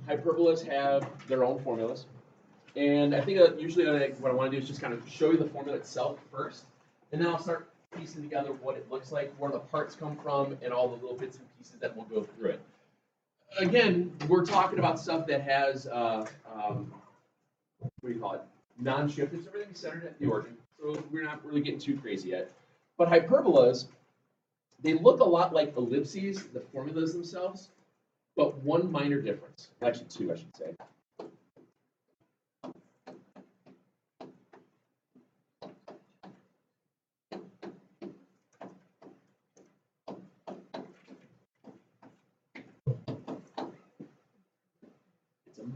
hyperbolas have their own formulas. And I think usually what I want to do is just kind of show you the formula itself first, and then I'll start piecing together what it looks like, where the parts come from, and all the little bits and pieces that will go through it. Again, we're talking about stuff that has, what do you call it, non-shifted, so everything's centered at the origin, so we're not really getting too crazy yet. But hyperbolas, they look a lot like ellipses, the formulas themselves, but one minor difference, actually two, I should say.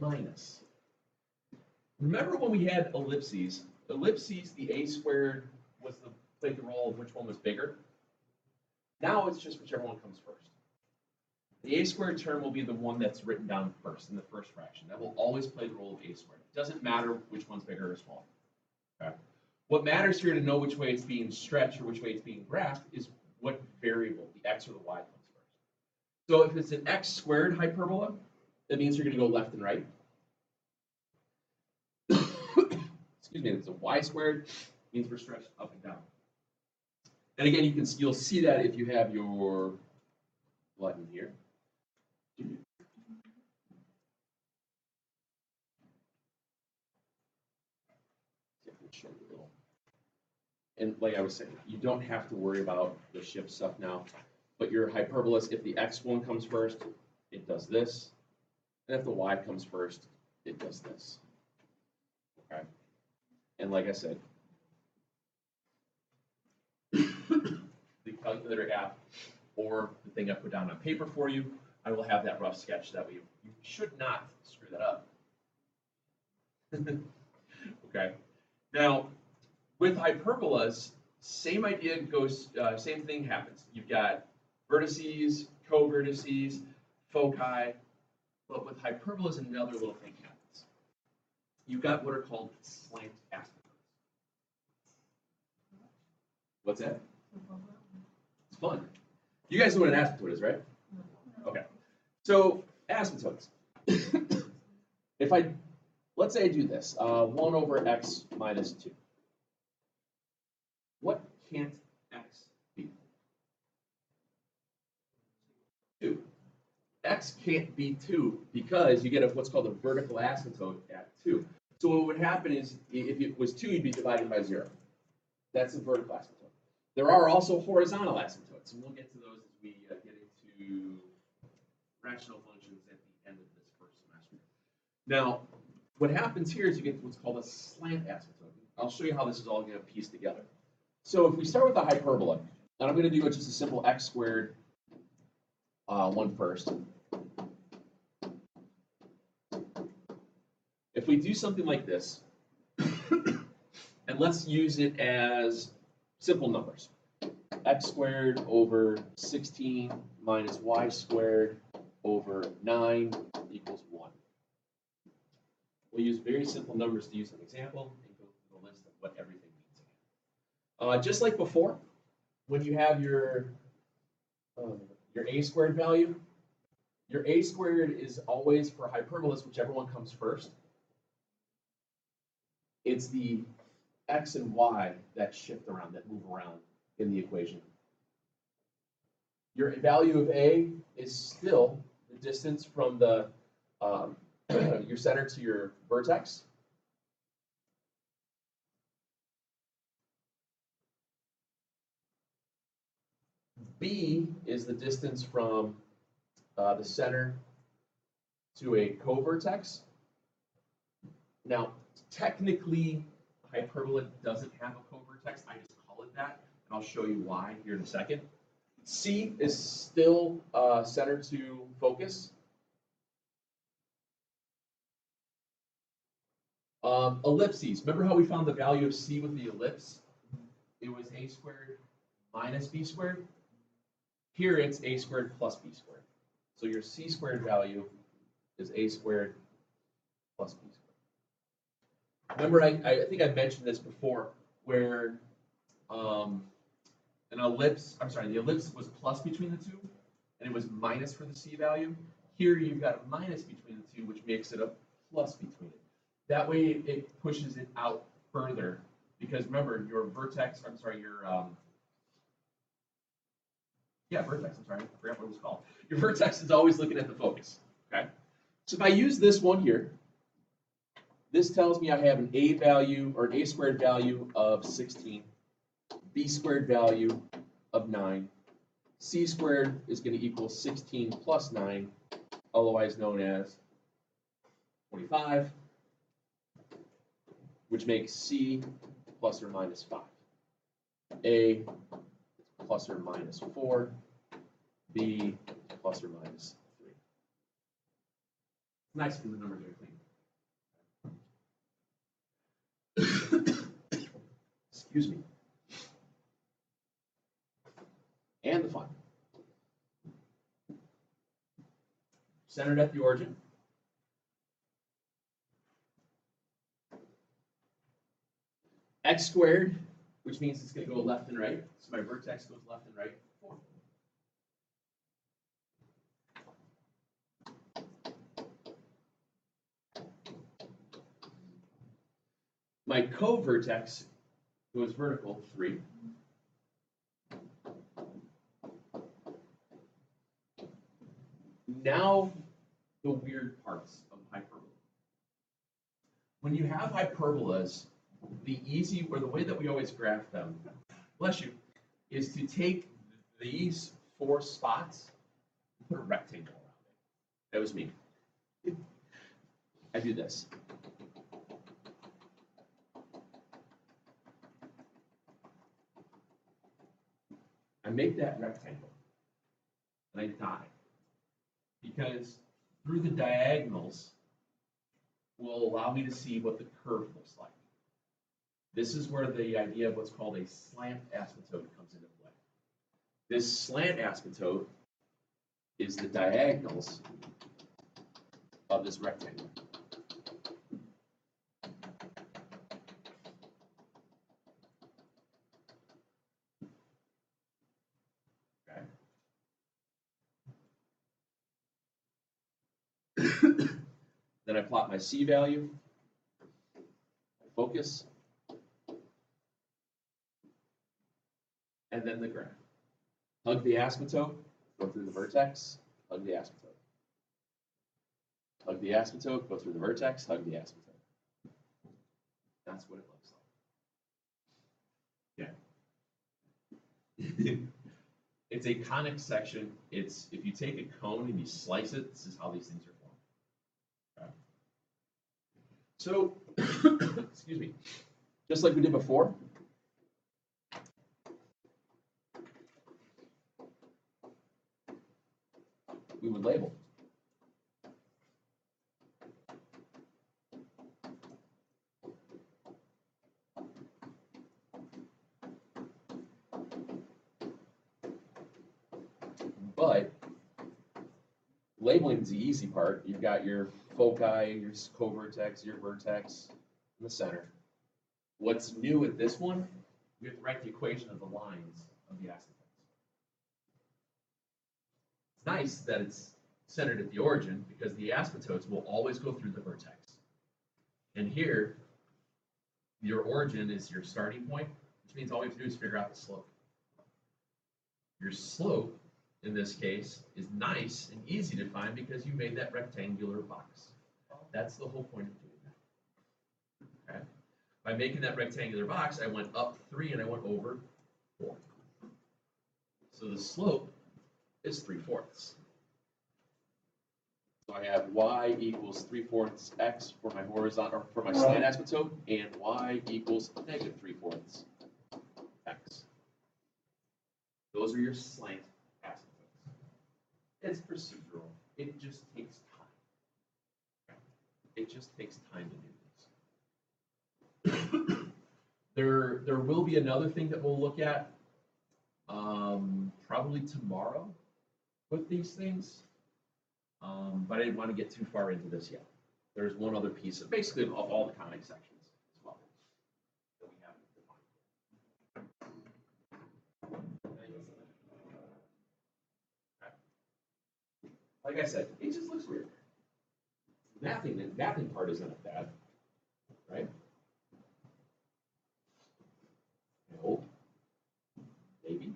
Minus. Remember when we had ellipses? Ellipses, the a squared played the role of which one was bigger. Now it's just whichever one comes first. The a squared term will be the one that's written down first in the first fraction. That will always play the role of a squared. It doesn't matter which one's bigger or smaller. Okay. What matters here to know which way it's being stretched or which way it's being graphed is what variable, the x or the y, comes first. So if it's an x squared hyperbola, that means you're going to go left and right. Excuse me, if it's a y squared, it means we're stretched up and down. And again, you'll see that if you have your button here. And like I was saying, you don't have to worry about the shift stuff now, but your hyperbolas, if the x one comes first, it does this. And if the y comes first, it does this. Okay. And like I said, the calculator app or the thing I put down on paper for you, I will have that rough sketch. That way you should not screw that up. Okay. Now, with hyperbolas, same idea goes, same thing happens. You've got vertices, co-vertices, foci. But with hyperbolas, another little thing happens. You've got what are called slant asymptotes. What's that? It's fun. You guys know what an asymptote is, right? Okay. So asymptotes. Let's say I do this, 1 over x minus 2. What can't x be? 2. X can't be 2 because you get what's called a vertical asymptote at 2. So what would happen is if it was 2, you'd be divided by 0. That's a vertical asymptote. There are also horizontal asymptotes, and we'll get to those as we get into rational functions at the end of this first semester. Now, what happens here is you get what's called a slant asymptote. I'll show you how this is all going to piece together. So if we start with the hyperbola, and I'm going to do just a simple x squared one first. If we do something like this, and let's use it as simple numbers. X squared over 16 minus y squared over 9 equals 1. We'll use very simple numbers to use an example and go through the list of what everything means again. Just like before, when you have your a squared value, your a squared is always for hyperbolas, whichever one comes first. It's the x and y that shift around, that move around in the equation. Your value of a is still the distance from the your center to your vertex. B is the distance from the center to a co-vertex. Now, technically, hyperbola doesn't have a co-vertex. I just call it that, and I'll show you why here in a second. C is still center to focus. Ellipses. Remember how we found the value of C with the ellipse? It was a squared minus b squared. Here it's a squared plus b squared. So your c squared value is a squared plus b squared. Remember, I think I mentioned this before, where the ellipse was plus between the two, and it was minus for the c value. Here you've got a minus between the two, which makes it a plus between it. That way it pushes it out further, because remember your vertex, I'm sorry, your vertex, I'm sorry, I forgot what it was called. Your vertex is always looking at the focus, okay? So if I use this one here, this tells me I have an A value, or an A squared value of 16, B squared value of 9, C squared is going to equal 16 plus 9, otherwise known as 25, which makes C plus or minus 5. A plus or minus 4, B plus or minus 3. It's nice when the numbers are clean. Excuse me. And the fun. Centered at the origin. X squared, which means it's going to go left and right. So my vertex goes left and right. 4. My co-vertex goes vertical, 3. Now, the weird parts of hyperbola. When you have hyperbolas, the way that we always graph them, bless you, is to take these 4 spots and put a rectangle around it. That was me. I do this. I make that rectangle, and I dot it, because through the diagonals will allow me to see what the curve looks like. This is where the idea of what's called a slant asymptote comes into play. This slant asymptote is the diagonals of this rectangle. Then I plot my C value, my focus, and then the graph. Hug the asymptote, go through the vertex, hug the asymptote. Hug the asymptote, go through the vertex, hug the asymptote. That's what it looks like. Yeah. It's a conic section. It's, if you take a cone and you slice it, this is how these things are formed. Okay. So, excuse me, just like we did before, we would label. But labeling is the easy part. You've got your foci, your covertex, your vertex in the center. What's new with this one? We have to write the equation of the lines of the asymptotes. It's nice that it's centered at the origin, because the asymptotes will always go through the vertex. And here, your origin is your starting point, which means all we have to do is figure out the slope. Your slope, in this case, is nice and easy to find because you made that rectangular box. That's the whole point of doing that. Okay? By making that rectangular box, I went up 3 and I went over 4. So the slope is 3/4. So I have y equals 3/4 x for my horizontal, or for my slant asymptote, and y equals negative 3/4 x. Those are your slant asymptotes. It's procedural. It just takes time. It just takes time to do this. There will be another thing that we'll look at probably tomorrow with these things, but I didn't want to get too far into this yet. There's one other piece of basically of all the conic sections as well that we haven't defined. Like I said, it just looks weird. The mathing part isn't that bad, right? I hope. Maybe.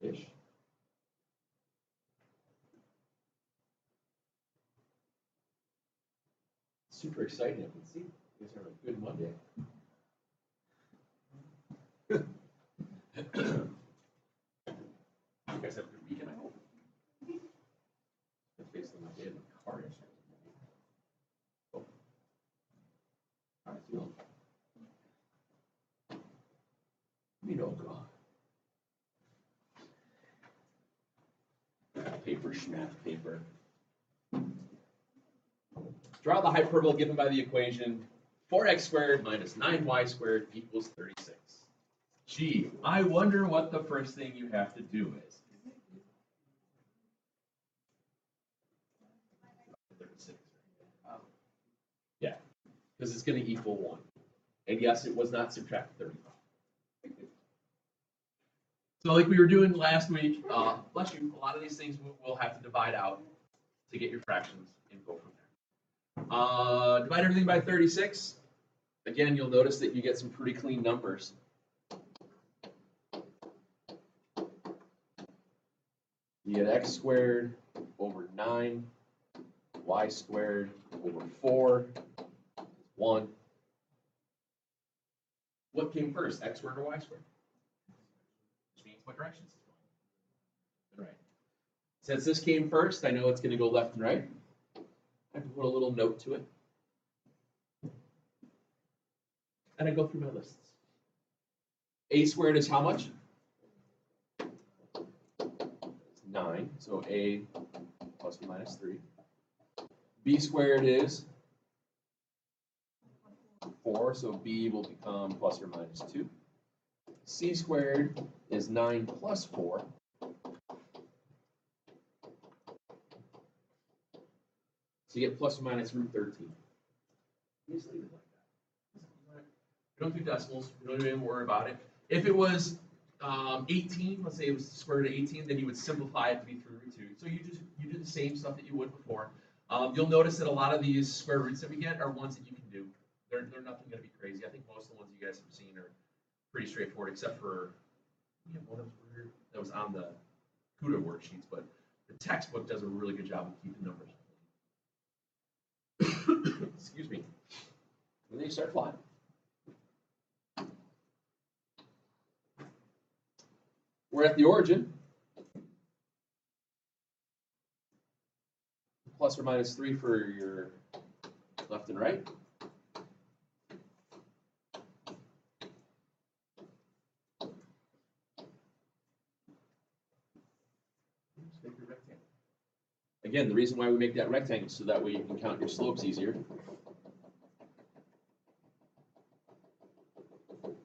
Ish. Super exciting, I can see. You guys are having a good Monday. You guys have a good weekend, I hope. That's basically my day in the car yesterday. Oh. How are you feeling? You know, God. Paper, schmack paper. Draw the hyperbola given by the equation 4x squared minus 9y squared equals 36. Gee, I wonder what the first thing you have to do is. 36. Yeah, because it's going to equal 1. And yes, it was not subtract 35. So like we were doing last week, bless you, a lot of these things we'll have to divide out to get your fractions and go from there. Divide everything by 36. Again, you'll notice that you get some pretty clean numbers. You get x squared over 9, y squared over 4 is 1. What came first, x squared or y squared? Which means what direction is it going? Right. Since this came first, I know it's going to go left and right. I have to put a little note to it. And I go through my lists. A squared is how much? 9, so a plus or minus 3. B squared is 4, so b will become plus or minus 2. C squared is 9 plus 4. So you get plus or minus root 13. You just leave it like that. We don't do decimals. We don't even worry about it. If it was 18, let's say it was the square root of 18, then you would simplify it to be 3 root 2. So you do the same stuff that you would before. You'll notice that a lot of these square roots that we get are ones that you can do. They're nothing going to be crazy. I think most of the ones you guys have seen are pretty straightforward, except for one that was weird that was on the CUDA worksheets. But the textbook does a really good job of keeping numbers. Excuse me. And then you start flying. We're at the origin. Plus or minus 3 for your left and right. Just make your rectangle. Again, the reason why we make that rectangle is so that way you can count your slopes easier.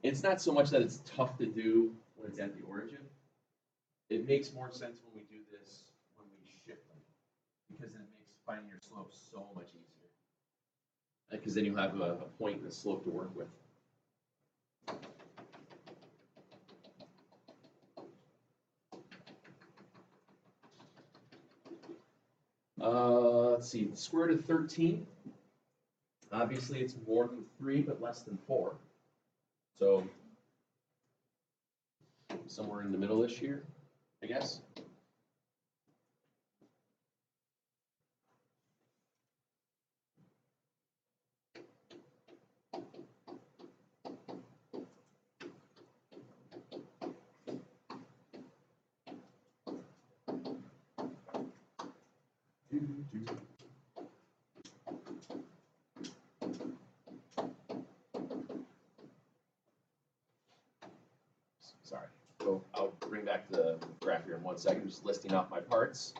It's not so much that it's tough to do when it's at the origin. It makes more sense when we do this when we shift them, because then it makes finding your slopes so much easier. Because then you'll have a point and a slope to work with. Let's see, the square root of 13. Obviously, it's more than 3, but less than 4. So somewhere in the middle-ish here, I guess. Sorry. So I'll bring back the graph here in 1 second, just listing off my parts.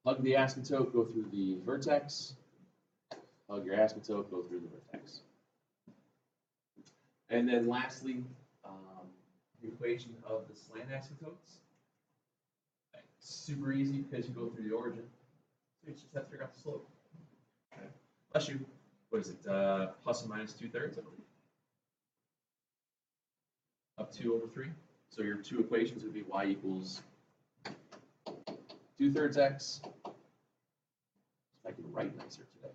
Hug the asymptote, go through the vertex. Hug your asymptote, go through the vertex. And then lastly, the equation of the slant asymptotes. Super easy because you go through the origin. So you just have to figure out the slope. Okay. Bless you. What is it? Plus or minus 2/3, I believe. up 2 over 3. So your two equations would be y equals 2/3 x. I can write nicer today.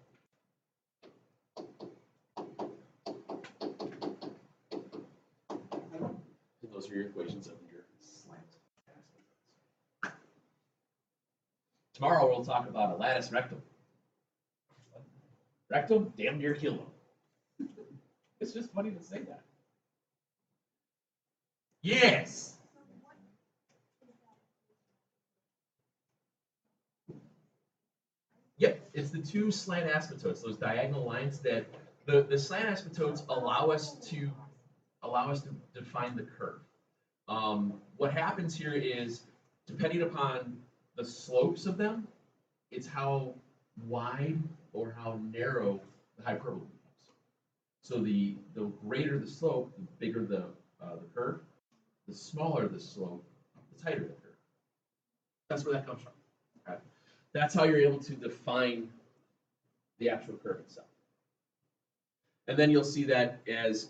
And those are your equations of your slant asymptotes. Tomorrow we'll talk about a lattice rectum. Rectum, damn near kilo. It's just funny to say that. Yes. Yep, it's the two slant asymptotes, those diagonal lines that the slant asymptotes allow us to define the curve. What happens here is, depending upon the slopes of them, it's how wide or how narrow the hyperbola becomes. So the greater the slope, the bigger the curve. The smaller the slope, the tighter the curve. That's where that comes from. Okay? That's how you're able to define the actual curve itself. And then you'll see that as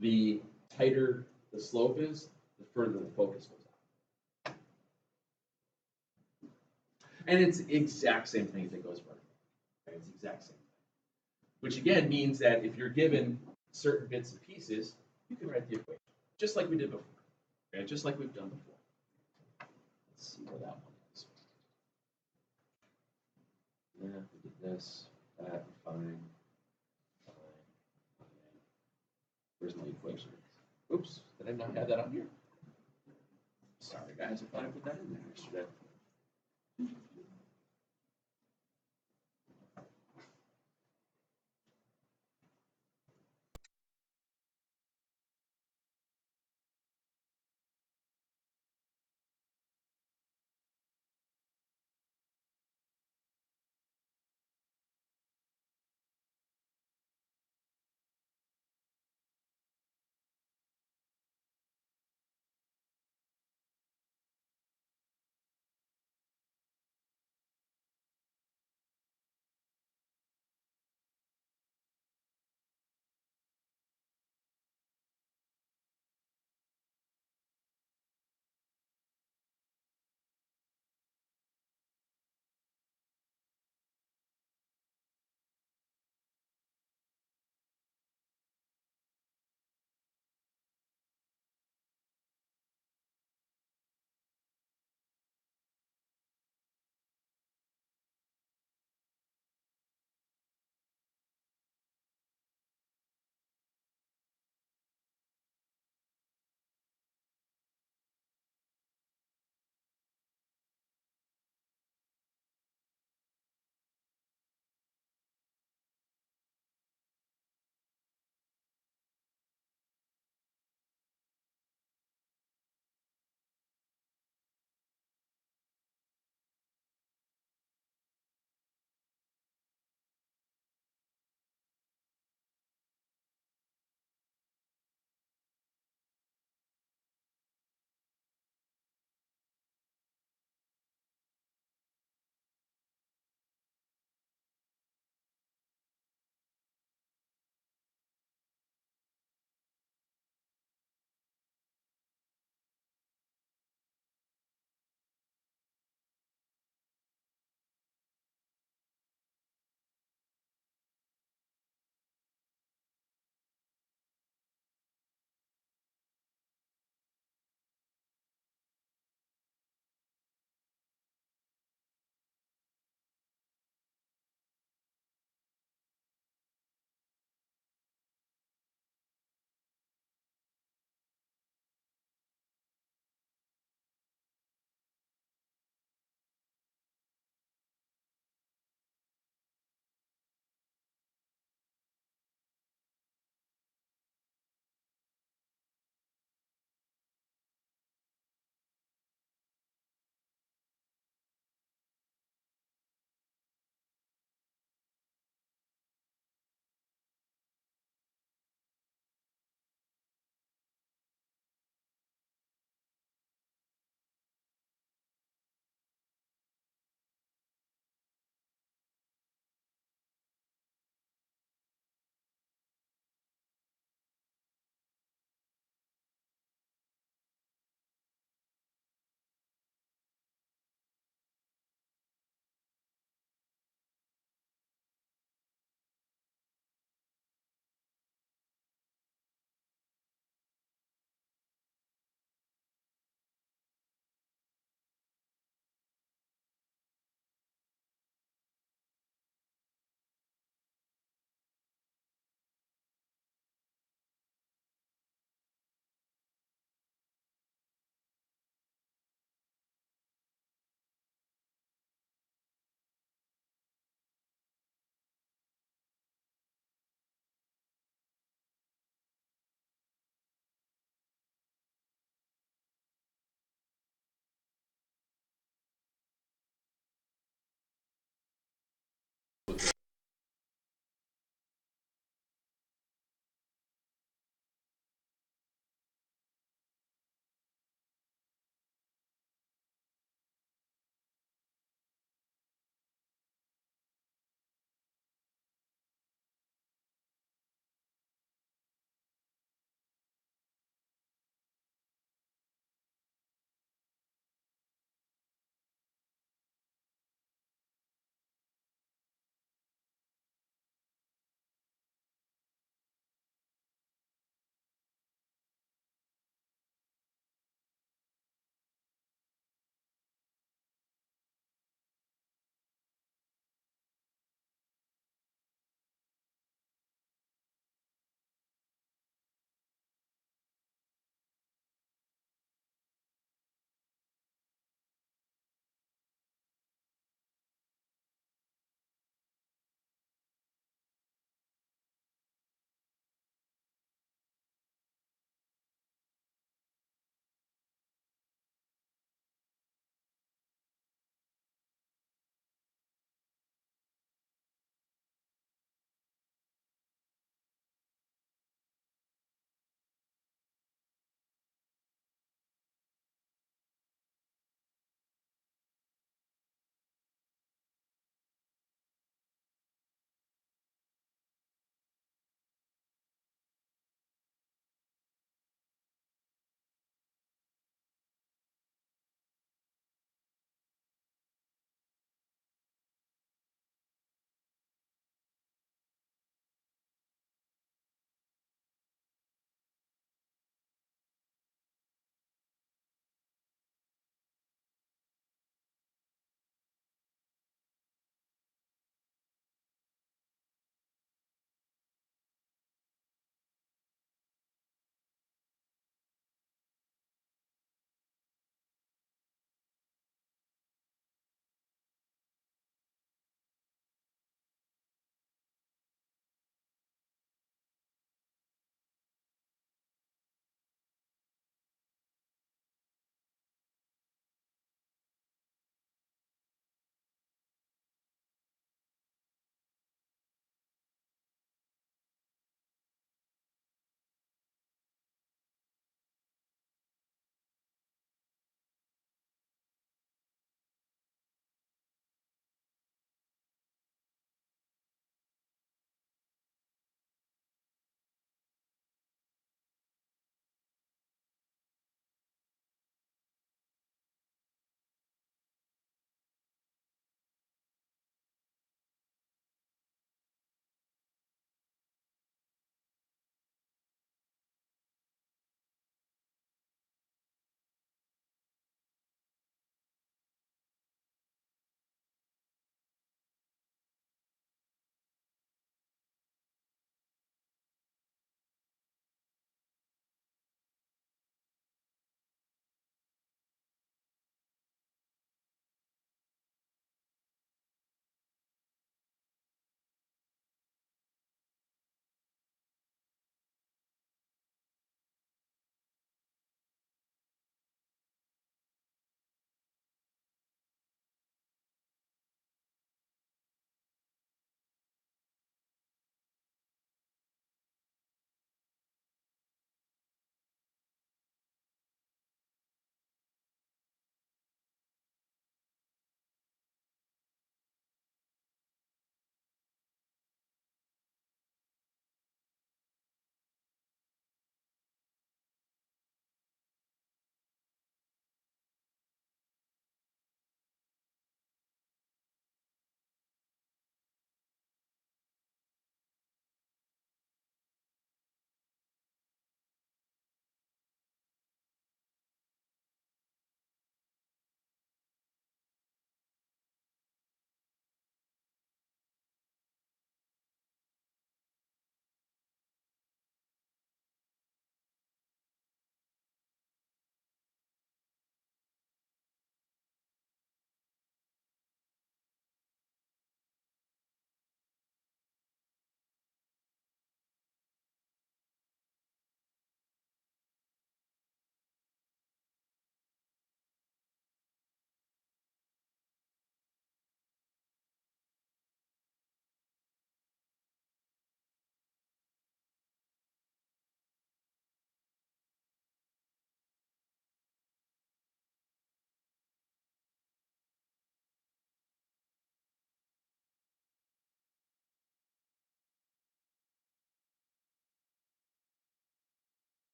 the tighter the slope is, the further the focus goes out. And it's the exact same thing as it goes vertical. Okay? It's the exact same thing. Which again means that if you're given certain bits and pieces, you can write the equation, just like we did before. Okay? Just like we've done before. Let's see where that one is. Yeah, we did this, that, fine. Where's my equation? Oops, did I not have that up here? Sorry guys, I thought I put that in there yesterday.